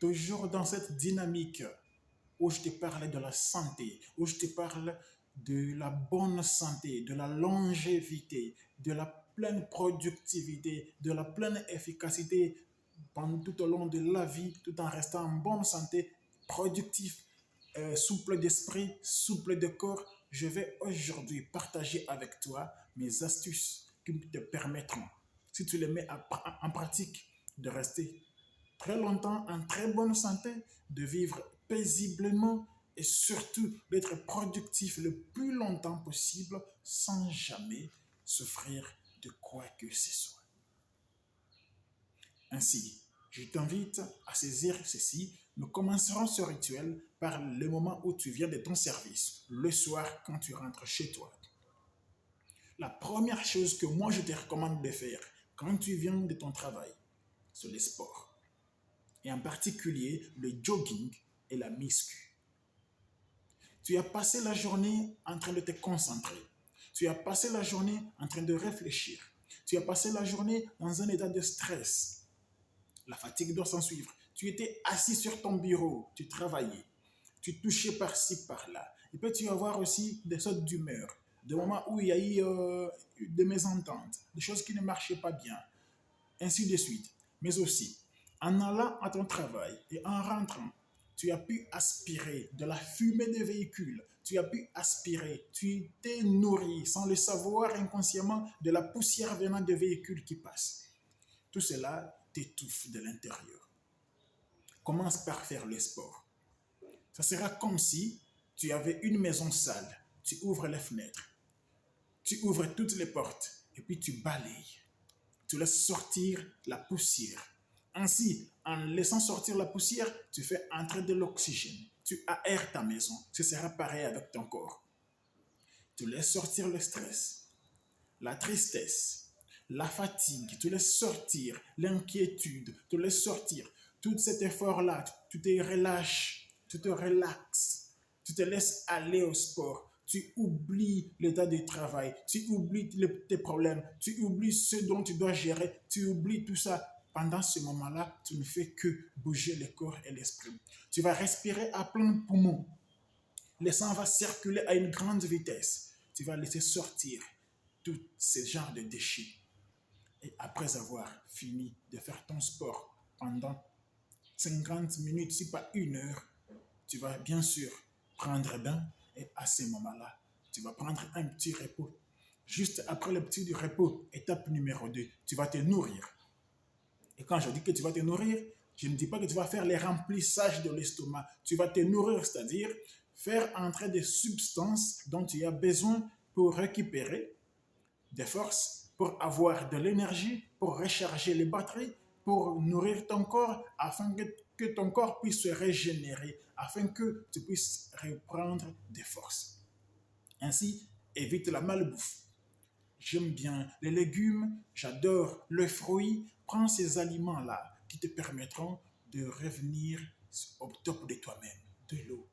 toujours dans cette dynamique où je te parle de la santé, où je te parle de la bonne santé, de la longévité, de la pleine productivité, de la pleine efficacité pendant tout au long de la vie, tout en restant en bonne santé, productif, souple d'esprit, souple de corps. Je vais aujourd'hui partager avec toi mes astuces qui te permettront, si tu les mets en pratique, de rester très longtemps en très bonne santé, de vivre paisiblement et surtout d'être productif le plus longtemps possible sans jamais souffrir de quoi que ce soit. Ainsi, je t'invite à saisir ceci. Nous commencerons ce rituel par le moment où tu viens de ton service, le soir quand tu rentres chez toi. La première chose que moi je te recommande de faire quand tu viens de ton travail, c'est le sport. Et en particulier le jogging et la muscu. Tu as passé la journée en train de te concentrer. Tu as passé la journée en train de réfléchir. Tu as passé la journée dans un état de stress. La fatigue doit s'en suivre. Tu étais assis sur ton bureau, tu travaillais. Tu touchais par-ci, par-là. Et puis tu vas avoir aussi des sautes d'humeur, des moments où il y a eu des mésententes, des choses qui ne marchaient pas bien, ainsi de suite. Mais aussi, en allant à ton travail et en rentrant, tu as pu aspirer de la fumée des véhicules, tu as pu aspirer, tu t'es nourri sans le savoir inconsciemment de la poussière venant des véhicules qui passent. Tout cela t'étouffe de l'intérieur. Commence par faire le sport. Ça sera comme si tu avais une maison sale, tu ouvres les fenêtres, tu ouvres toutes les portes et puis tu balayes. Tu laisses sortir la poussière. Ainsi, en laissant sortir la poussière, tu fais entrer de l'oxygène. Tu aères ta maison. Ce sera pareil avec ton corps. Tu laisses sortir le stress, la tristesse, la fatigue. Tu laisses sortir l'inquiétude. Tu laisses sortir tout cet effort-là. Tu te relâches, tu te relaxes. Tu te laisses aller au sport. Tu oublies l'état de travail, tu oublies tes problèmes, tu oublies ce dont tu dois gérer, tu oublies tout ça. Pendant ce moment-là, tu ne fais que bouger le corps et l'esprit. Tu vas respirer à plein poumon. Le sang va circuler à une grande vitesse. Tu vas laisser sortir tout ce genre de déchets. Et après avoir fini de faire ton sport pendant 50 minutes, si pas une heure, tu vas bien sûr prendre bain et à ce moment-là, tu vas prendre un petit repos. Juste après le petit repos, étape numéro 2, tu vas te nourrir. Et quand je dis que tu vas te nourrir, je ne dis pas que tu vas faire les remplissages de l'estomac. Tu vas te nourrir, c'est-à-dire faire entrer des substances dont tu as besoin pour récupérer des forces, pour avoir de l'énergie, pour recharger les batteries, pour nourrir ton corps afin que ton corps puisse se régénérer, afin que tu puisses reprendre des forces. Ainsi, évite la malbouffe. J'aime bien les légumes, j'adore le fruit. Prends ces aliments-là qui te permettront de revenir au top de toi-même, de l'eau.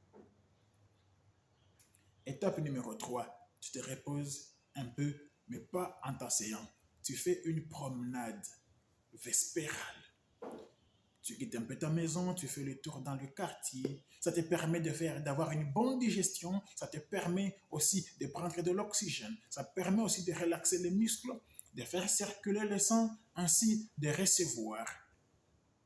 Étape numéro 3, tu te reposes un peu, mais pas en t'asseyant. Tu fais une promenade vespérale. Tu quittes un peu ta maison, tu fais le tour dans le quartier. Ça te permet d'avoir une bonne digestion. Ça te permet aussi de prendre de l'oxygène. Ça permet aussi de relaxer les muscles, de faire circuler le sang, ainsi de recevoir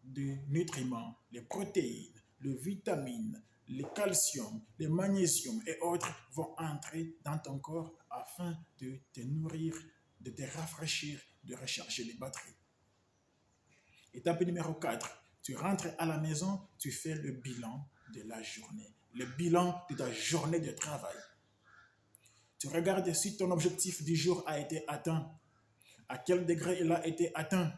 des nutriments, les protéines, les vitamines, le calcium, le magnésium et autres vont entrer dans ton corps afin de te nourrir, de te rafraîchir, de recharger les batteries. Étape numéro 4, tu rentres à la maison, tu fais le bilan de la journée, le bilan de ta journée de travail. Tu regardes si ton objectif du jour a été atteint, à quel degré il a été atteint.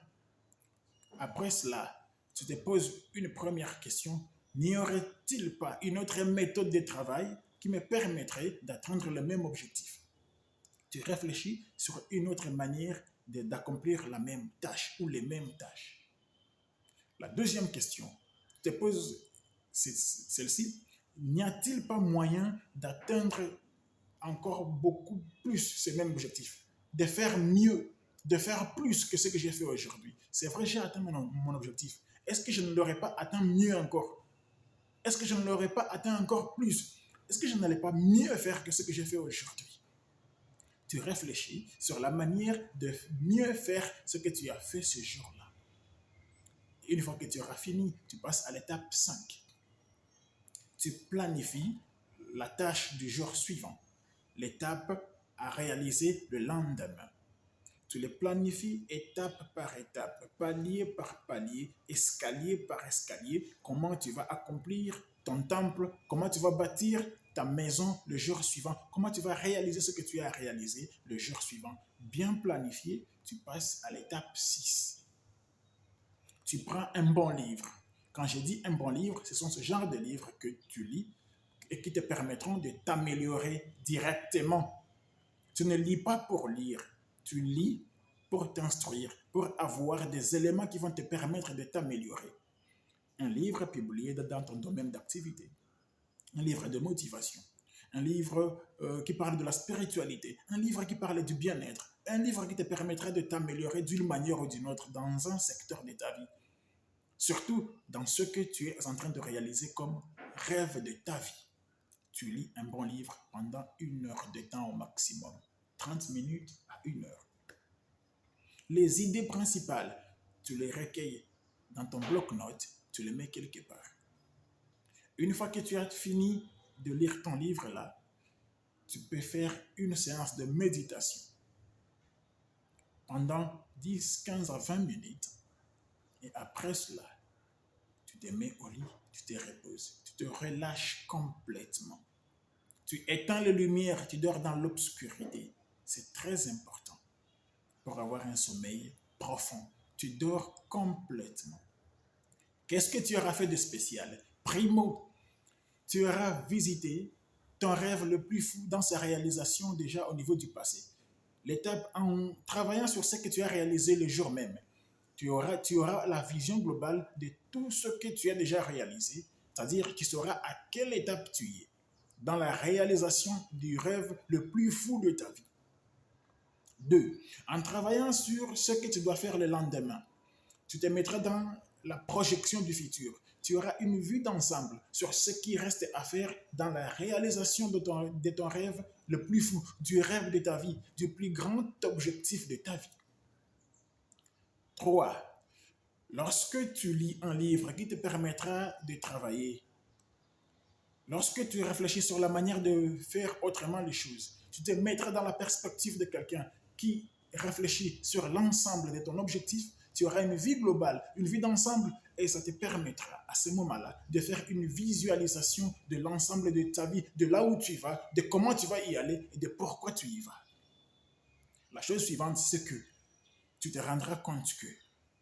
Après cela, tu te poses une première question. N'y aurait-il pas une autre méthode de travail qui me permettrait d'atteindre le même objectif? Tu réfléchis sur une autre manière d'accomplir la même tâche ou les mêmes tâches. La deuxième question, tu te poses celle-ci. N'y a-t-il pas moyen d'atteindre encore beaucoup plus ce même objectif, de faire mieux? de faire plus que ce que j'ai fait aujourd'hui. C'est vrai, j'ai atteint mon objectif. Est-ce que je ne l'aurais pas atteint mieux encore? Est-ce que je ne l'aurais pas atteint encore plus? Est-ce que je n'allais pas mieux faire que ce que j'ai fait aujourd'hui? Tu réfléchis sur la manière de mieux faire ce que tu as fait ce jour-là. Une fois que tu auras fini, tu passes à l'étape 5. Tu planifies la tâche du jour suivant, l'étape à réaliser le lendemain. Tu les planifies étape par étape, palier par palier, escalier par escalier, comment tu vas accomplir ton temple, comment tu vas bâtir ta maison le jour suivant, comment tu vas réaliser ce que tu as réalisé le jour suivant. Bien planifié, tu passes à l'étape 6. Tu prends un bon livre. Quand je dis un bon livre, ce sont ce genre de livres que tu lis et qui te permettront de t'améliorer directement. Tu ne lis pas pour lire, tu lis pour t'instruire, pour avoir des éléments qui vont te permettre de t'améliorer. Un livre publié dans ton domaine d'activité, un livre de motivation, un livre qui parle de la spiritualité, un livre qui parle du bien-être, un livre qui te permettra de t'améliorer d'une manière ou d'une autre dans un secteur de ta vie. Surtout dans ce que tu es en train de réaliser comme rêve de ta vie. Tu lis un bon livre pendant 1 heure de temps au maximum. 30 minutes à 1 heure. Les idées principales, tu les recueilles dans ton bloc-notes, tu les mets quelque part. Une fois que tu as fini de lire ton livre là, tu peux faire une séance de méditation pendant 10, 15 à 20 minutes. Et après cela, tu te mets au lit, tu te reposes, tu te relâches complètement. Tu éteins les lumières, tu dors dans l'obscurité. C'est très important pour avoir un sommeil profond. Tu dors complètement. Qu'est-ce que tu auras fait de spécial? Primo, tu auras visité ton rêve le plus fou dans sa réalisation déjà au niveau du passé. L'étape en travaillant sur ce que tu as réalisé le jour même. Tu auras la vision globale de tout ce que tu as déjà réalisé, c'est-à-dire tu sauras à quelle étape tu es dans la réalisation du rêve le plus fou de ta vie. 2. En travaillant sur ce que tu dois faire le lendemain, tu te mettras dans la projection du futur. Tu auras une vue d'ensemble sur ce qui reste à faire dans la réalisation de ton rêve le plus fou, du rêve de ta vie, du plus grand objectif de ta vie. 3. Lorsque tu lis un livre qui te permettra de travailler, lorsque tu réfléchis sur la manière de faire autrement les choses, tu te mettras dans la perspective de quelqu'un qui réfléchit sur l'ensemble de ton objectif. Tu auras une vie globale, une vie d'ensemble, et ça te permettra à ce moment-là de faire une visualisation de l'ensemble de ta vie, de là où tu vas, de comment tu vas y aller et de pourquoi tu y vas. La chose suivante, c'est que tu te rendras compte que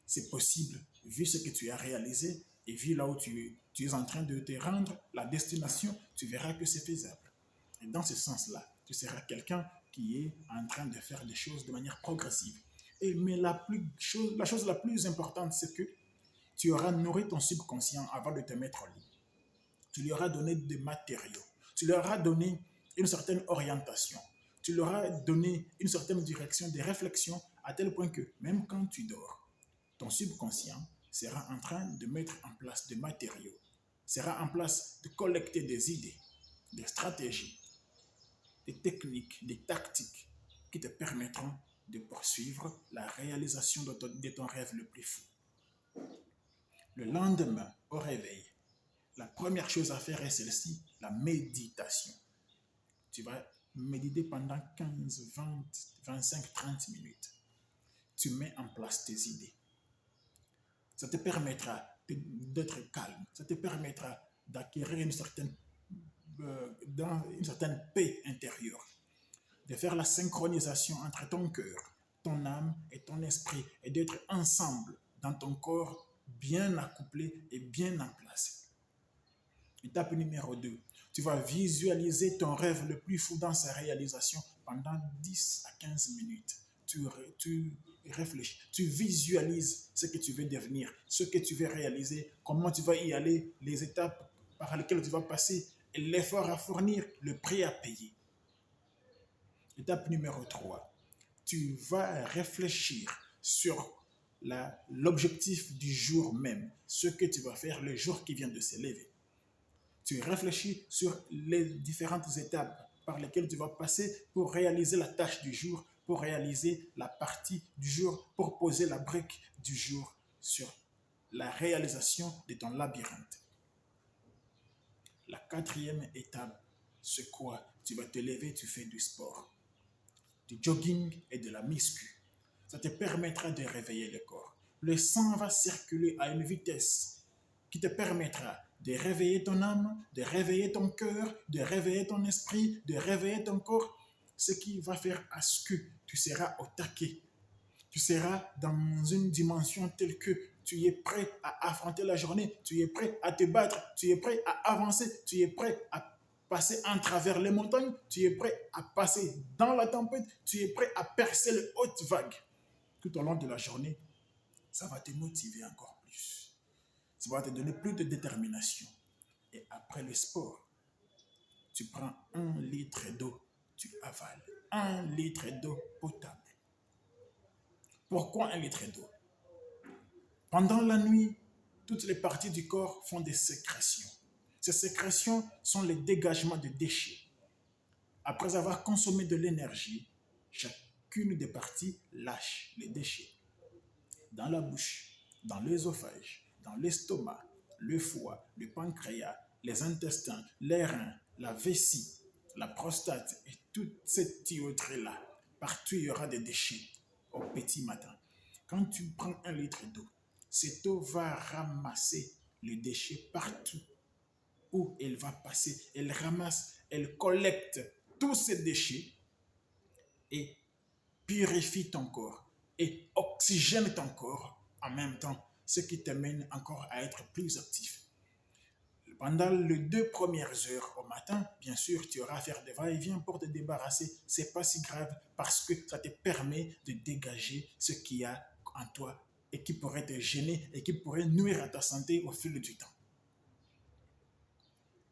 c'est possible, vu ce que tu as réalisé et vu là où tu es en train de te rendre, la destination, tu verras que c'est faisable. Et dans ce sens-là, tu seras quelqu'un qui est en train de faire des choses de manière progressive. Mais la chose la plus importante, c'est que tu auras nourri ton subconscient avant de te mettre au lit. Tu lui auras donné des matériaux. Tu lui auras donné une certaine orientation. Tu lui auras donné une certaine direction, des réflexions, à tel point que même quand tu dors, ton subconscient sera en train de mettre en place des matériaux, sera en place de collecter des idées, des stratégies, des techniques, des tactiques qui te permettront de poursuivre la réalisation de ton rêve le plus fou. Le lendemain, au réveil, la première chose à faire est celle-ci, la méditation. Tu vas méditer pendant 15, 20, 25, 30 minutes. Tu mets en place tes idées. Ça te permettra d'être calme. Ça te permettra d'acquérir une certaine paix intérieure. De faire la synchronisation entre ton cœur, ton âme et ton esprit. Et d'être ensemble dans ton corps bien accouplé et bien en place. Étape numéro 2. Tu vas visualiser ton rêve le plus fou dans sa réalisation pendant 10 à 15 minutes. Tu réfléchis, tu visualises ce que tu veux devenir, ce que tu veux réaliser, comment tu vas y aller, les étapes par lesquelles tu vas passer, l'effort à fournir, le prix à payer. Étape numéro 3. tu vas réfléchir sur l'objectif du jour même, ce que tu vas faire le jour qui vient de s'élever. Tu réfléchis sur les différentes étapes par lesquelles tu vas passer pour réaliser la tâche du jour, pour réaliser la partie du jour, pour poser la brique du jour sur la réalisation de ton labyrinthe. La quatrième étape, c'est quoi? Tu vas te lever, tu fais du sport, du jogging et de la muscu. Ça te permettra de réveiller le corps. Le sang va circuler à une vitesse qui te permettra de réveiller ton âme, de réveiller ton cœur, de réveiller ton esprit, de réveiller ton corps, ce qui va faire à ce que tu seras au taquet. Tu seras dans une dimension telle que tu es prêt à affronter la journée, tu es prêt à te battre, tu es prêt à avancer, tu es prêt à passer en travers les montagnes, tu es prêt à passer dans la tempête, tu es prêt à percer les hautes vagues. Tout au long de la journée, ça va te motiver encore plus. Ça va te donner plus de détermination. Et après le sport, tu prends 1 litre d'eau, tu avales 1 litre d'eau potable. Pourquoi 1 litre d'eau? Pendant la nuit, toutes les parties du corps font des sécrétions. Ces sécrétions sont les dégagements de déchets. Après avoir consommé de l'énergie, chacune des parties lâche les déchets. Dans la bouche, dans l'œsophage, dans l'estomac, le foie, le pancréas, les intestins, les reins, la vessie, la prostate et toute cette tuyauterie-là. Partout, il y aura des déchets au petit matin. Quand tu prends 1 litre d'eau, cette eau va ramasser les déchets partout où elle va passer. Elle ramasse, elle collecte tous ces déchets et purifie ton corps et oxygène ton corps en même temps, ce qui t'amène encore à être plus actif. Pendant les 2 premières heures au matin, bien sûr, tu auras à faire des va-et-vient pour te débarrasser. Ce n'est pas si grave parce que ça te permet de dégager ce qu'il y a en toi et qui pourrait te gêner et qui pourrait nuire à ta santé au fil du temps.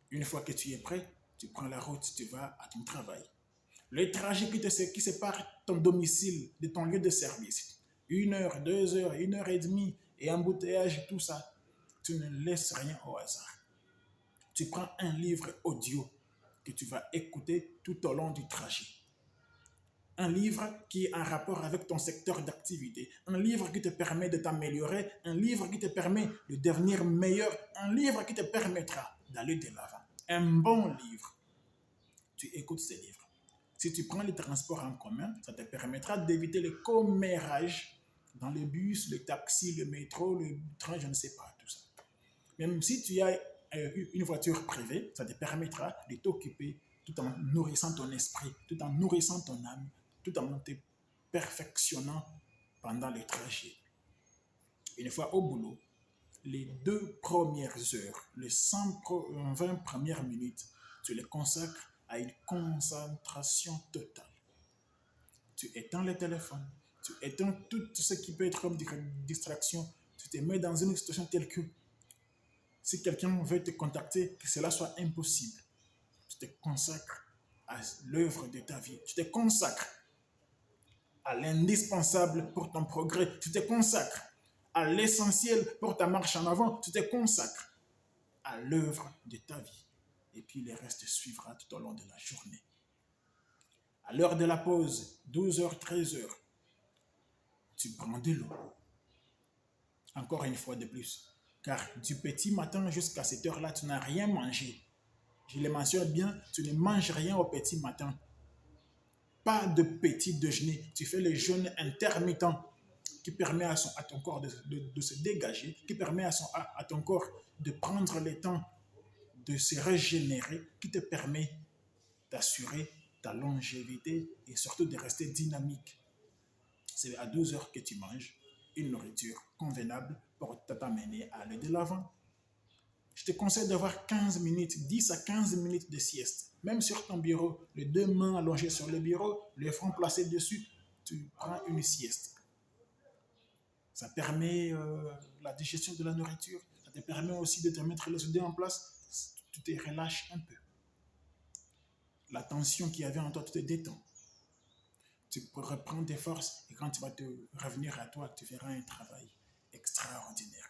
Une fois que tu es prêt, tu prends la route, tu vas à ton travail. Le trajet qui sépare ton domicile de ton lieu de service, 1 heure, 2 heures, 1 heure et demie, et embouteillage, tout ça, tu ne laisses rien au hasard. Tu prends un livre audio que tu vas écouter tout au long du trajet. Un livre qui est en rapport avec ton secteur d'activité. Un livre qui te permet de t'améliorer. Un livre qui te permet de devenir meilleur. Un livre qui te permettra d'aller de l'avant. Un bon livre. Tu écoutes ces livres. Si tu prends les transports en commun, ça te permettra d'éviter les commérages dans le bus, le taxi, le métro, le train, je ne sais pas, tout ça. Même si tu as une voiture privée, ça te permettra de t'occuper tout en nourrissant ton esprit, tout en nourrissant ton âme, tout en te perfectionnant pendant les trajets. Une fois au boulot, les 2 premières heures, les 120 premières minutes, tu les consacres à une concentration totale. Tu éteins le téléphone, tu éteins tout ce qui peut être comme distraction, tu te mets dans une situation telle que si quelqu'un veut te contacter, que cela soit impossible. Tu te consacres à l'œuvre de ta vie. Tu te consacres à l'indispensable pour ton progrès. Tu te consacres à l'essentiel pour ta marche en avant. Tu te consacres à l'œuvre de ta vie. Et puis le reste suivra tout au long de la journée. À l'heure de la pause, 12h, 13h, tu prends de l'eau. Encore une fois de plus. Car du petit matin jusqu'à cette heure-là, tu n'as rien mangé. Je le mentionne bien, tu ne manges rien au petit matin. Pas de petit déjeuner. Tu fais le jeûne intermittent qui permet à ton corps de se dégager, qui permet à ton corps de prendre le temps de se régénérer, qui te permet d'assurer ta longévité et surtout de rester dynamique. C'est à 12 heures que tu manges une nourriture convenable pour t'amener à aller de l'avant. Je te conseille d'avoir 15 minutes, 10 à 15 minutes de sieste. Même sur ton bureau, les 2 mains allongées sur le bureau, le front placé dessus, tu prends une sieste. Ça permet la digestion de la nourriture. Ça te permet aussi de te mettre les idées en place. Tu te relâches un peu. La tension qu'il y avait en toi, tu te détends. tu reprends tes forces et quand tu vas te revenir à toi, tu verras un travail extraordinaire.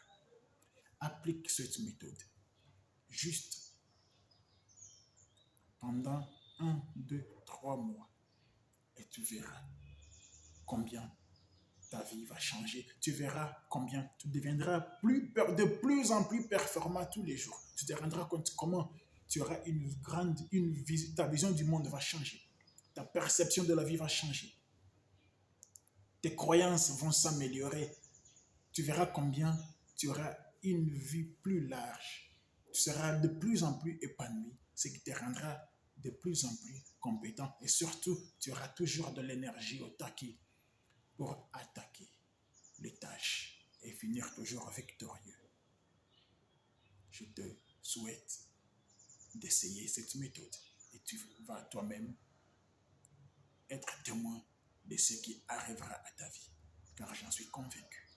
Applique cette méthode juste pendant 1, 2, 3 mois et tu verras combien ta vie va changer. Tu verras combien tu deviendras de plus en plus performant tous les jours. Tu te rendras compte comment tu auras ta vision du monde va changer. Ta perception de la vie va changer. Tes croyances vont s'améliorer. Tu verras combien tu auras une vie plus large. Tu seras de plus en plus épanoui, ce qui te rendra de plus en plus compétent. Et surtout, tu auras toujours de l'énergie au taquet pour attaquer les tâches et finir toujours victorieux. Je te souhaite d'essayer cette méthode et tu vas toi-même être témoin de ce qui arrivera à ta vie, car j'en suis convaincu.